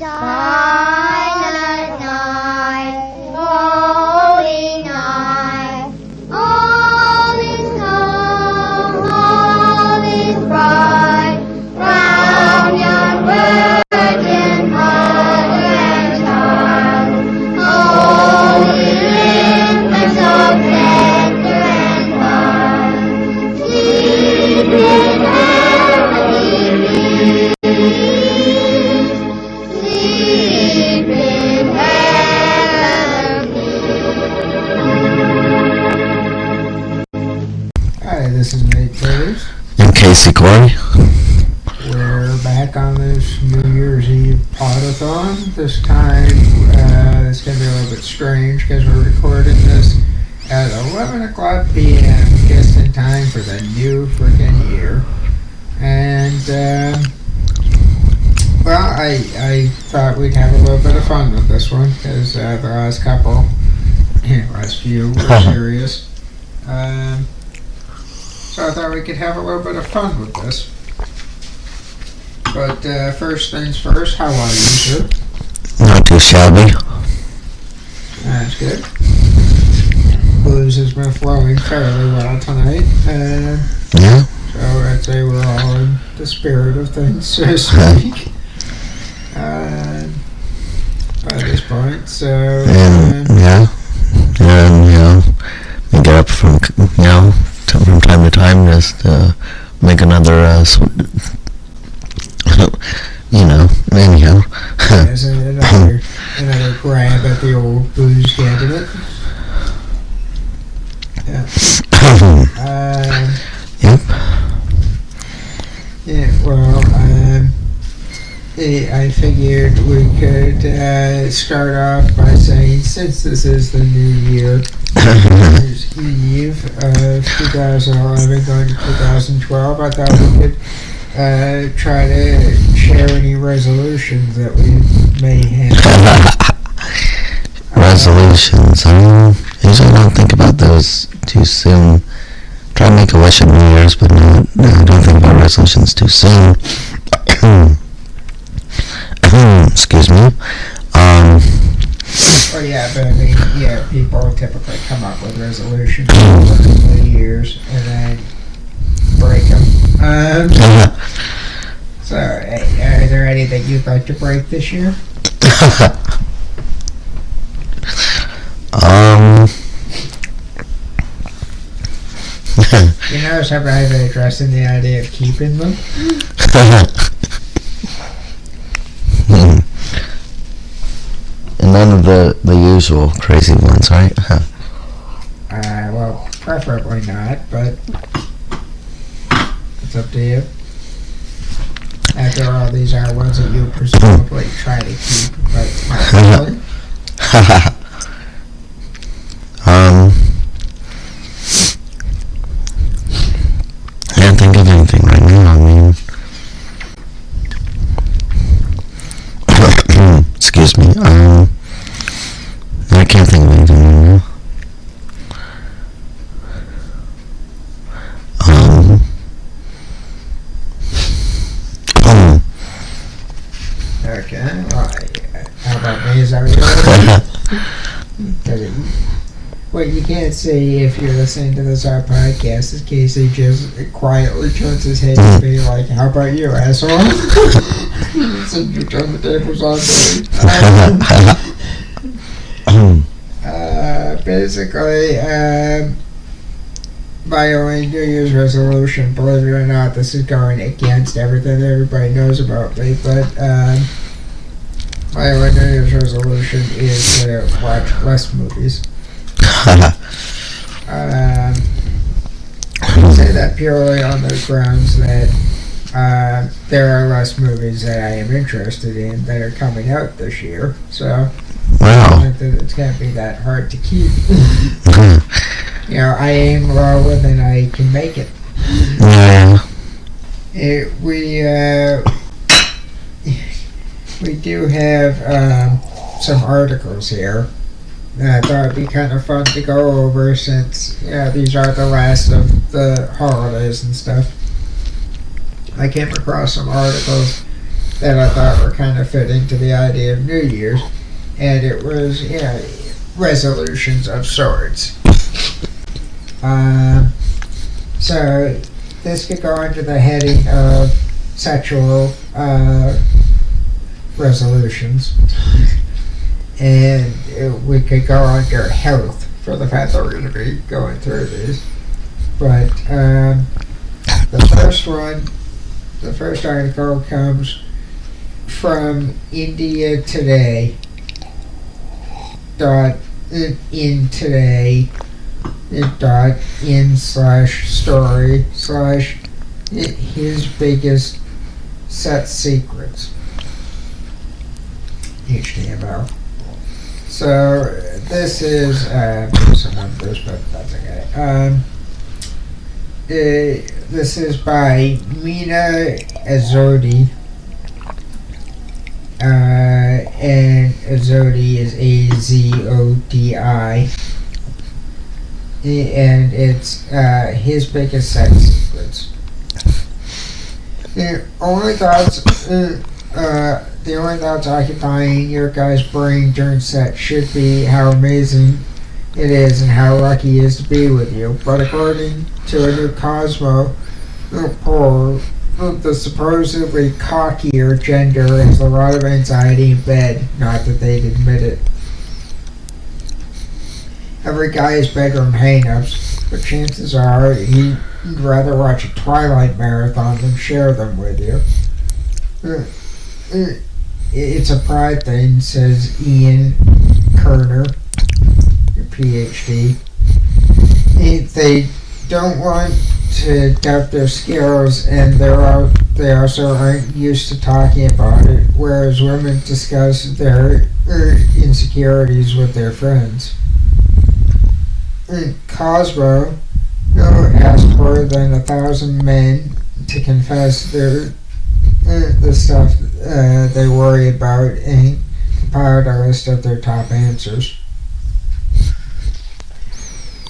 Silent night, holy night, all is calm, all is bright, round yon virgin mother and child, holy infants of splendor and light, sleep in heavenly peace, sleep in heavenly. Hi, this is Taves KC Khoury. We're back on this New Year's Eve podathon. This time, it's going to be a little bit strange because we're recording this at 11 o'clock p.m. just in time for the new freaking year. And, well, I thought we'd have a little bit of fun with this one because the last few were serious. So I thought we could have a little bit of fun with this. But first things first, how are you, sir? Not too shabby. That's good. Blues has been flowing fairly well tonight. Yeah. So I'd say we're all in the spirit of things, so to speak. By this point, so... And we get up from time to time just to make another anyhow. Yes, another grab at the old booze cabinet. Yeah. Yep. Yeah, well, I figured we could start off by saying, since this is the new year, New Year's Eve of 2011 going to 2012, I thought we could try to share any resolutions that we may have. Resolutions. I usually don't think about those too soon. Try to make a wish at New Year's, but no, I don't think about resolutions too soon. Excuse me. Well, yeah, but I mean, yeah, people typically come up with resolutions over the years and then break them. So, are there any that you'd like to break this year? You notice how I've been addressing the idea of keeping them? And none of the usual crazy ones, right? Well, preferably not, but it's up to you. After all, these are ones that you presumably try to keep, but possibly. Can't think of anything right now. I mean, excuse me. I can't think of anything right now. Okay, well, how about me? Is that what you're what you can't see if you're listening to this our podcast is Casey just quietly turns his head and be like, how about you, asshole? Since you turn the tables on me. Basically, my only New Year's resolution, believe it or not, this is going against everything that everybody knows about me, but my only New Year's resolution is to watch less movies. I say that purely on the grounds that there are less movies that I am interested in that are coming out this year, so I don't think that it's going to be that hard to keep. You know, I aim lower than I can make it. We do have some articles here that I thought it'd be kind of fun to go over since these are the last of the holidays and stuff. I came across some articles that I thought were kind of fitting to the idea of New Year's, and it was resolutions of sorts. So this could go under the heading of sexual resolutions, and we could go under health for the fact that we're going to be going through these. But the first article comes from India Today. In today. .in/story/ his biggest sex secrets. HTML. So this is some numbers, but that's okay. This is by Mina Azodi, and Azodi is Azodi, and it's his biggest sex secrets. The only thoughts occupying your guy's brain during sex should be how amazing it is and how lucky he is to be with you. But according to a new Cosmo poll, the supposedly cockier gender has a lot of anxiety in bed, not that they'd admit it. Every guy has bedroom hang-ups, but chances are he'd rather watch a Twilight marathon than share them with you. It's a pride thing, says Ian Kerner, your PhD. They don't want to doubt their skills, and they also aren't used to talking about it, whereas women discuss their insecurities with their friends. Cosmo asked more than 1,000 men to confess the stuff they worry about and compiled a list of their top answers.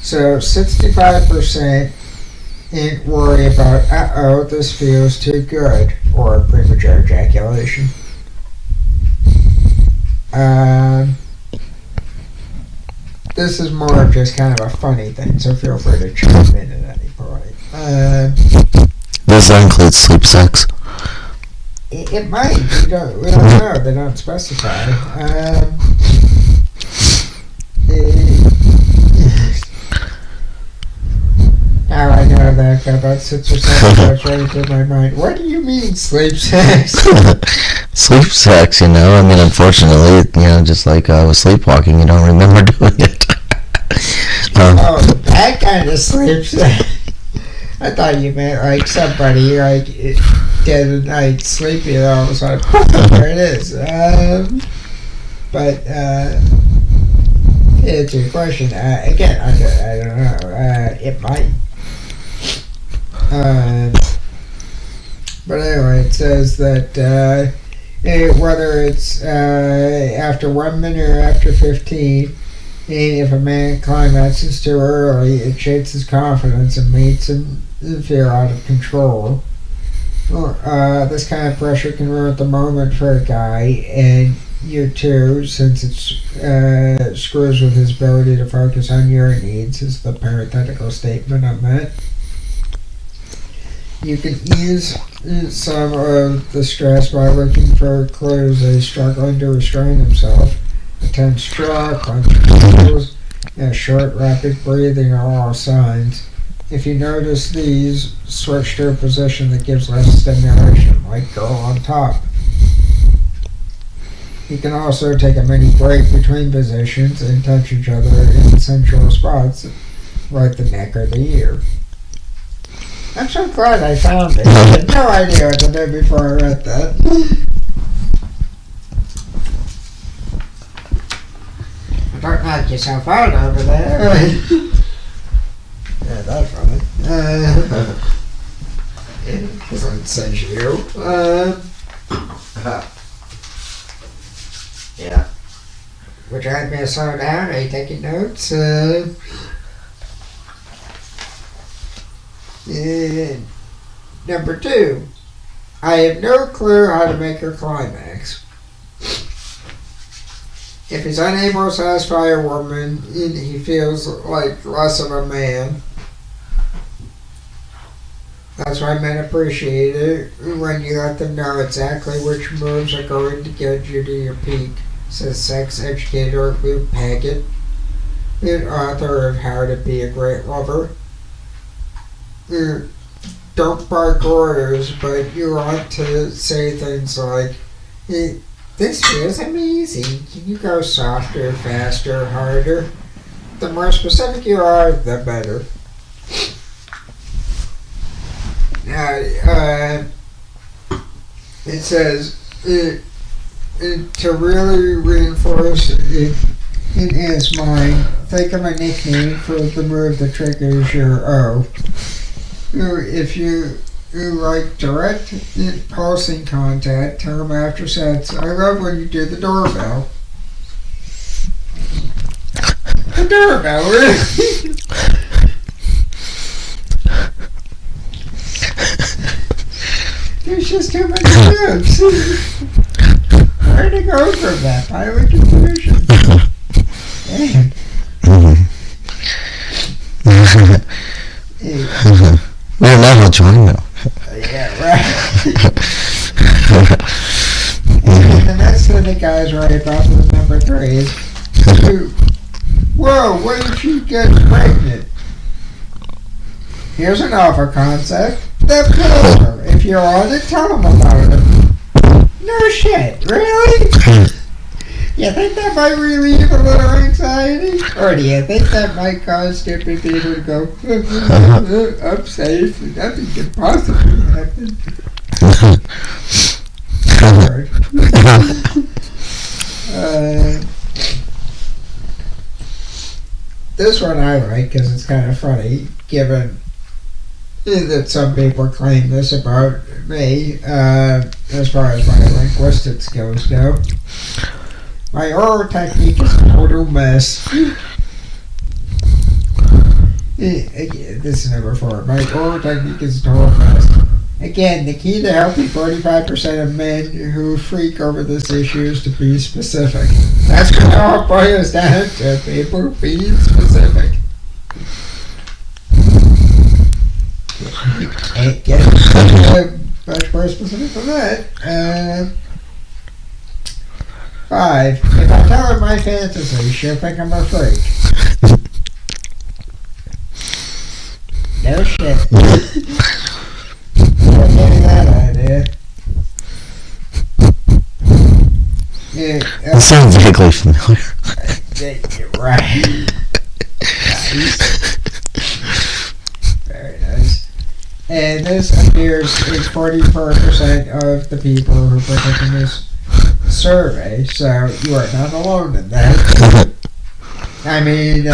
So 65% worry about, this feels too good, or premature ejaculation. This is more of just kind of a funny thing, so feel free to chime in at any point. Does that include sleep sex? It might. We don't know. They don't specify. Now I know that about 6 or 7 goes right into my mind. What do you mean sleep sex? Sleep sex, I mean, unfortunately, just like with sleepwalking, you don't remember doing it. That kind of sleep sex. I thought you meant like somebody like dead at night, sleepy, and all of a sudden, there it is. But it's your question. Again, I don't know. It might. But anyway, it says that whether it's after 1 minute or after 15, if a man climaxes too early, it shakes his confidence and makes him feel out of control. This kind of pressure can ruin the moment for a guy, and you too, since it screws with his ability to focus on your needs, is the parenthetical statement on that. You can ease some of the stress by looking for clues that he's struggling to restrain himself. A tense jaw, clenched muscles, and short, rapid breathing are all signs. If you notice these, switch to a position that gives less stimulation, like go on top. You can also take a mini break between positions and touch each other in sensual spots, like the neck or the ear. I'm so glad I found it. I had no idea what to do before I read that. Don't knock yourself out over there. Yeah, that's funny. Because it says you. Yeah. Would you like me to slow down? Are you taking notes? Number 2. I have no clue how to make her climax. If he's unable to satisfy a woman, he feels like less of a man. That's why men appreciate it when you let them know exactly which moves are going to get you to your peak, says sex educator Luke Paget, the author of How to Be a Great Lover. Don't bark orders, but you want to say things like, this feels amazing. Can you go softer, faster, harder? The more specific you are, the better. It says to really reinforce it in his mind, think of a nickname for the move that triggers your O. If you like direct pulsing contact, tell him after sex, I love when you do the doorbell. The doorbell, really? There's just too many moves. Where to go from that? Pilot confusion. Damn. We don't know how John know. Yeah, right. And the next thing the guy's right about was number 3 is, whoa, when did you get pregnant? Here's an offer concept. The pillar. If you're on it, tell them about it. No shit, really? You think that might relieve a little anxiety? Or do you think that might cause stupid people to go, I'm safe, nothing can possibly happen? This one I like because it's kind of funny, given that some people claim this about me, as far as my linguistic skills go. My oral technique is a total mess. This is number 4. My oral technique is a total mess. Again, the key to helping 45% of men who freak over this issue is to be specific. That's what it all boils down to, people being specific. Can't get much more specific than that. 5. If I tell her my fantasy, she'll think I'm a freak. No shit. You're getting that idea. It sounds vaguely familiar. Right. Nice. Very nice. And this appears in 44% of the people who partook in this survey, so you are not alone in that. I mean,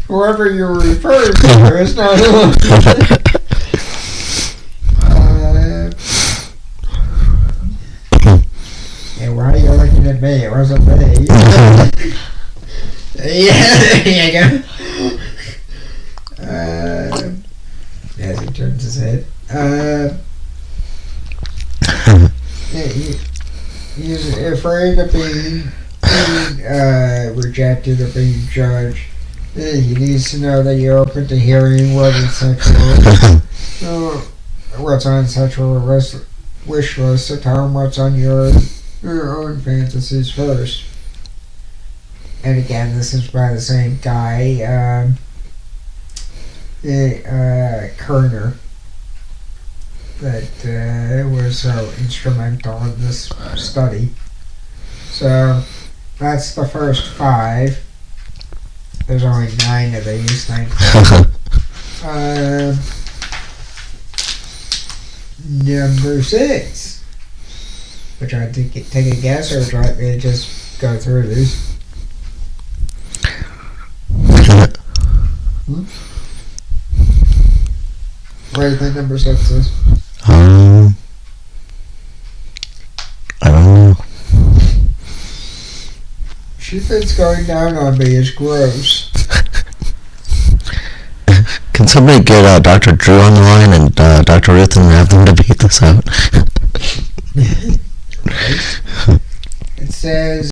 whoever you're referring to is not alone. And why are you looking at me? It wasn't me. Yeah, there you go. As he turns his head. He's afraid of being rejected or being judged. He needs to know that you're open to hearing what is sexual, what's on sexual wish list, to tell him what's on your own fantasies first. And again, this is by the same guy, Kerner, that was so instrumental in this study. So that's the first 5. There's only 9 of these, thankfully. Number 6. Which I take a guess, or would you like me to just go through these? What do you think number 6 is? I don't know. She thinks going down on me is gross. Can somebody get Dr. Drew on the line and Dr. Ruth and have them debate this out? It says